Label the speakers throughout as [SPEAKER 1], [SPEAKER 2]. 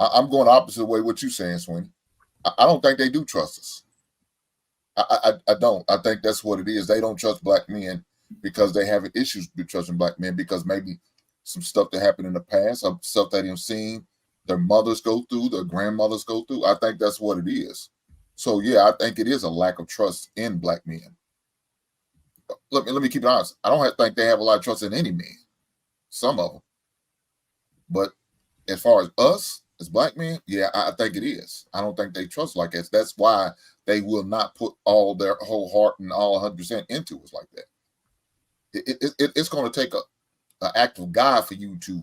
[SPEAKER 1] I'm going the opposite way what you saying, Sweeney. I don't think they do trust us. I don't. I think that's what it is. They don't trust black men because they have issues with trusting black men because maybe some stuff that happened in the past, some stuff that they've seen their mothers go through, their grandmothers go through. I think that's what it is. So yeah, I think it is a lack of trust in black men. Let me keep it honest. I don't think they have a lot of trust in any men. Some of them, but as far as us as black men, yeah, I think it is. I don't think they trust like us. That's why they will not put all their whole heart and all 100% into us like that. It's going to take an act of God for you to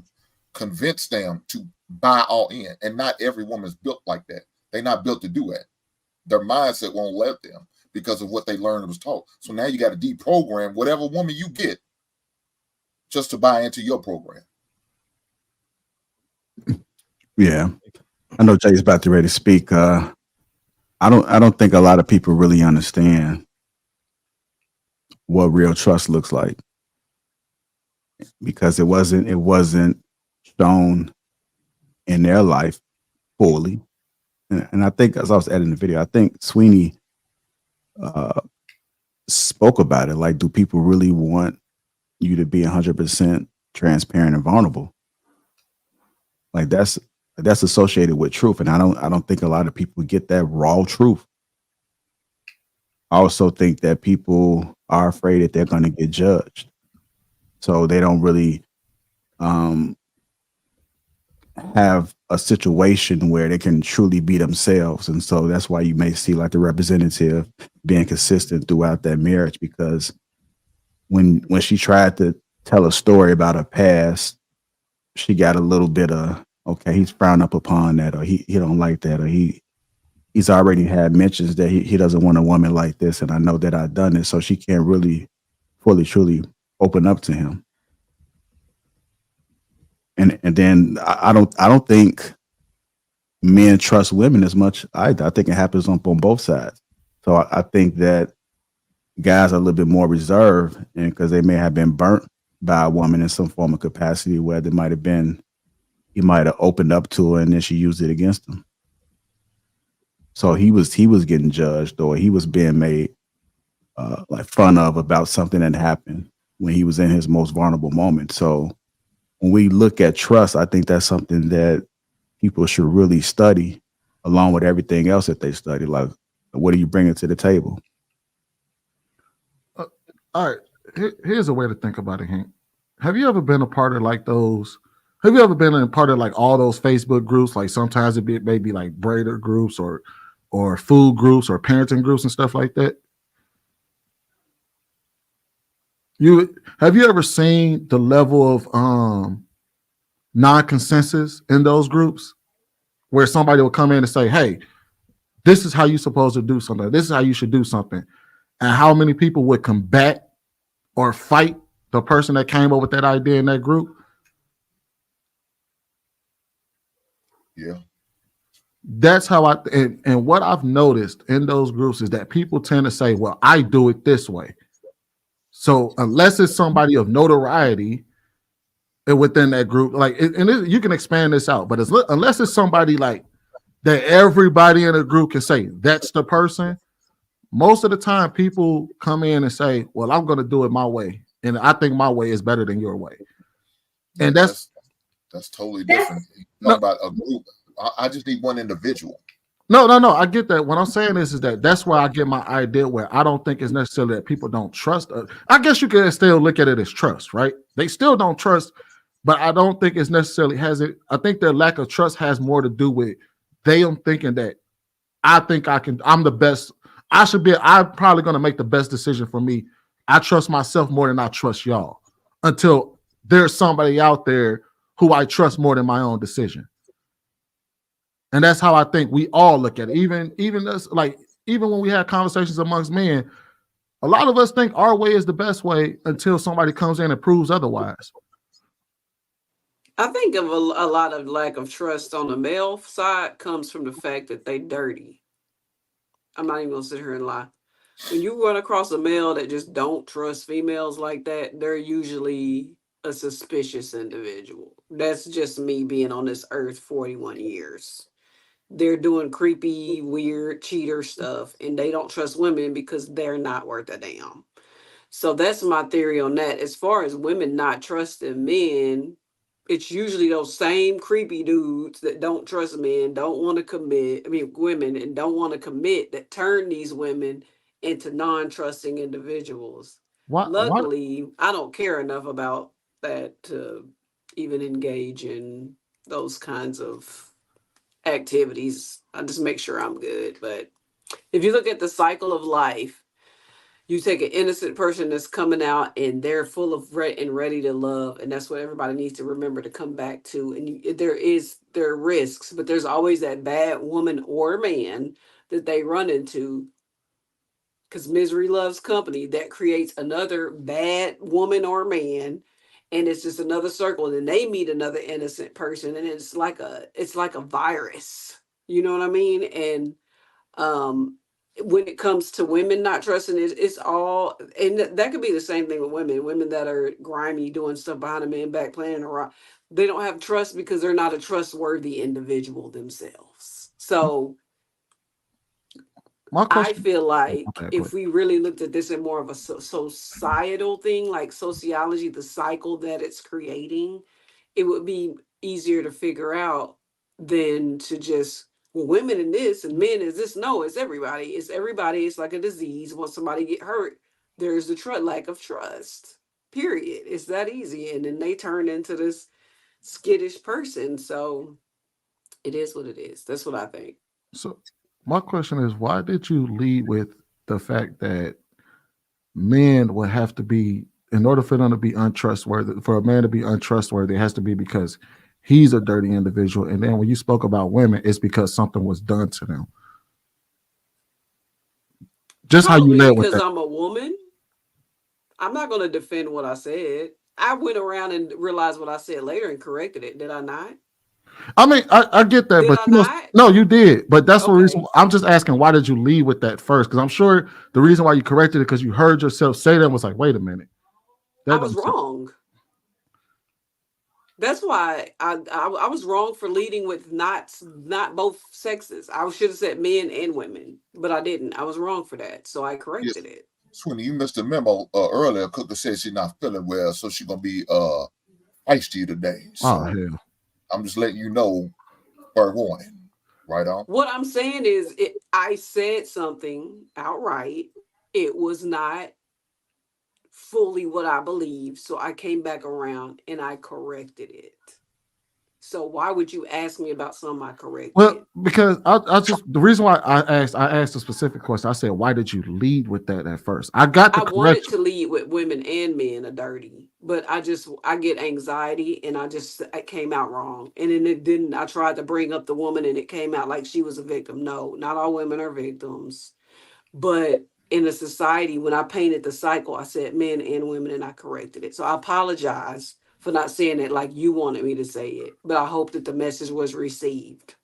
[SPEAKER 1] convince them to buy all in. And not every woman's built like that. They're not built to do that. Their mindset won't let them because of what they learned and was taught. So now you got to deprogram whatever woman you get just to buy into your program.
[SPEAKER 2] Yeah. I know Jay's about to ready to speak. I don't think a lot of people really understand what real trust looks like because it wasn't shown in their life fully. And I think as I was editing the video, I think Sweeney spoke about it. Like, do people really want you to be 100% transparent and vulnerable? Like that's associated with truth, and I don't think a lot of people get that raw truth. I also think that people are afraid that they're going to get judged, so they don't really have a situation where they can truly be themselves. And so that's why you may see like the representative being consistent throughout that marriage, because when she tried to tell a story about her past, she got a little bit of, okay, he's frowned up upon that, or he don't like that, or he's already had mentions that he doesn't want a woman like this, and I know that I've done it. So she can't really fully truly open up to him. And then I don't think men trust women as much either. I think it happens on both sides. So I think that guys are a little bit more reserved, and because they may have been burnt by a woman in some form of capacity where there might have been, he might have opened up to her and then she used it against him. So he was getting judged, or he was being made like fun of about something that happened when he was in his most vulnerable moment. So when we look at trust, I think that's something that people should really study along with everything else that they study. Like, what are you bringing to the table?
[SPEAKER 3] All right. Here's a way to think about it, Hink. Have you ever been a part of like those? Have you ever been a part of like all those Facebook groups? Like sometimes it may be like braider groups or food groups or parenting groups and stuff like that. Have you ever seen the level of non-consensus in those groups where somebody will come in and say, hey, this is how you're supposed to do something. This is how you should do something. And how many people would combat or fight the person that came up with that idea in that group?
[SPEAKER 1] Yeah.
[SPEAKER 3] That's how and what I've noticed in those groups is that people tend to say, well, I do it this way. So unless it's somebody of notoriety within that group, you can expand this out, but unless it's somebody like that everybody in the group can say that's the person, most of the time people come in and say, well, I'm going to do it my way, and I think my way is better than your way. And that's
[SPEAKER 1] totally different. Not about a group. I just need one individual.
[SPEAKER 3] No. I get that. What I'm saying is that that's where I get my idea, where I don't think it's necessarily that people don't trust us. I guess you can still look at it as trust, right? They still don't trust, but I don't think it's necessarily I think their lack of trust has more to do with them thinking that I'm the best. I'm probably going to make the best decision for me. I trust myself more than I trust y'all, until there's somebody out there who I trust more than my own decision. And that's how I think we all look at it. Even us, like even when we have conversations amongst men, a lot of us think our way is the best way until somebody comes in and proves otherwise.
[SPEAKER 4] I think of a lot of lack of trust on the male side comes from the fact that they dirty. I'm not even gonna sit here and lie. When you run across a male that just don't trust females like that, they're usually a suspicious individual. That's just me being on this earth 41 years. They're doing creepy, weird cheater stuff, and they don't trust women because they're not worth a damn. So that's my theory on that. As far as women not trusting men, it's usually those same creepy dudes that don't trust men, don't want to commit, I mean, women, and don't want to commit, that turn these women into non trusting individuals.
[SPEAKER 3] Why
[SPEAKER 4] Luckily, I don't care enough about that to even engage in those kinds of activities. I just make sure I'm good. But if you look at the cycle of life, you take an innocent person that's coming out and they're full of and ready to love, and that's what everybody needs to remember to come back to. And there are risks, but there's always that bad woman or man that they run into, because misery loves company, that creates another bad woman or man, and it's just another circle, and then they meet another innocent person, and it's like a virus, you know what I mean? And um when it comes to women not trusting, it's all, and that could be the same thing with women that are grimy, doing stuff behind a man back, playing around. They don't have trust because they're not a trustworthy individual themselves. So
[SPEAKER 3] my
[SPEAKER 4] I
[SPEAKER 3] question?
[SPEAKER 4] feel
[SPEAKER 3] My
[SPEAKER 4] like
[SPEAKER 3] bad, go
[SPEAKER 4] if
[SPEAKER 3] ahead.
[SPEAKER 4] we really looked at this in more of a societal thing, like sociology, the cycle that it's creating, it would be easier to figure out than to just, well, women in this and men is this. No, it's everybody. It's everybody. It's like a disease. Once somebody get hurt, there's the lack of trust. Period. It's that easy, and then they turn into this skittish person. So it is what it is. That's what I think.
[SPEAKER 3] So my question is, why did you lead with the fact that men would have to be, in order for them to be untrustworthy, for a man to be untrustworthy, it has to be because he's a dirty individual. And then when you spoke about women, it's because something was done to them. Just how you
[SPEAKER 4] Probably
[SPEAKER 3] led with
[SPEAKER 4] because
[SPEAKER 3] that.
[SPEAKER 4] I'm a woman. I'm not going to defend what I said. I went around and realized what I said later and corrected it. Did I not?
[SPEAKER 3] I mean, I get that,
[SPEAKER 4] Did
[SPEAKER 3] but
[SPEAKER 4] I
[SPEAKER 3] you know,
[SPEAKER 4] not?
[SPEAKER 3] no, you did. But that's the reason
[SPEAKER 4] Okay.
[SPEAKER 3] I'm just asking, why did you lead with that first? Because I'm sure the reason why you corrected it because you heard yourself say that and was like, wait a minute,
[SPEAKER 4] I
[SPEAKER 3] that
[SPEAKER 4] was
[SPEAKER 3] don't sound.
[SPEAKER 4] wrong. That's why I was wrong for leading with not both sexes. I should have said men and women, but I didn't. I was wrong for that, so I
[SPEAKER 1] Yes,
[SPEAKER 4] corrected it.
[SPEAKER 1] Swinny, you missed a memo earlier. Cooker said she's not feeling well, so she's gonna be feisty today.
[SPEAKER 3] Oh
[SPEAKER 1] So
[SPEAKER 3] hell.
[SPEAKER 1] I'm just letting you know, fair warning. Right on.
[SPEAKER 4] What I'm saying is, I said something outright. It was not fully what I believe, so I came back around and I corrected it. So why would you ask me about something I
[SPEAKER 3] Well,
[SPEAKER 4] corrected?
[SPEAKER 3] because I just the reason why I asked a specific question. I said, why did you lead with that at first? I got the
[SPEAKER 4] I wanted
[SPEAKER 3] correction.
[SPEAKER 4] to lead with women and men are dirty, but I get anxiety and it came out wrong. And then it didn't. I tried to bring up the woman and it came out like she was a victim. No, not all women are victims. But in a society, when I painted the cycle, I said men and women and I corrected it. So I apologize for not saying it like you wanted me to say it, but I hope that the message was received.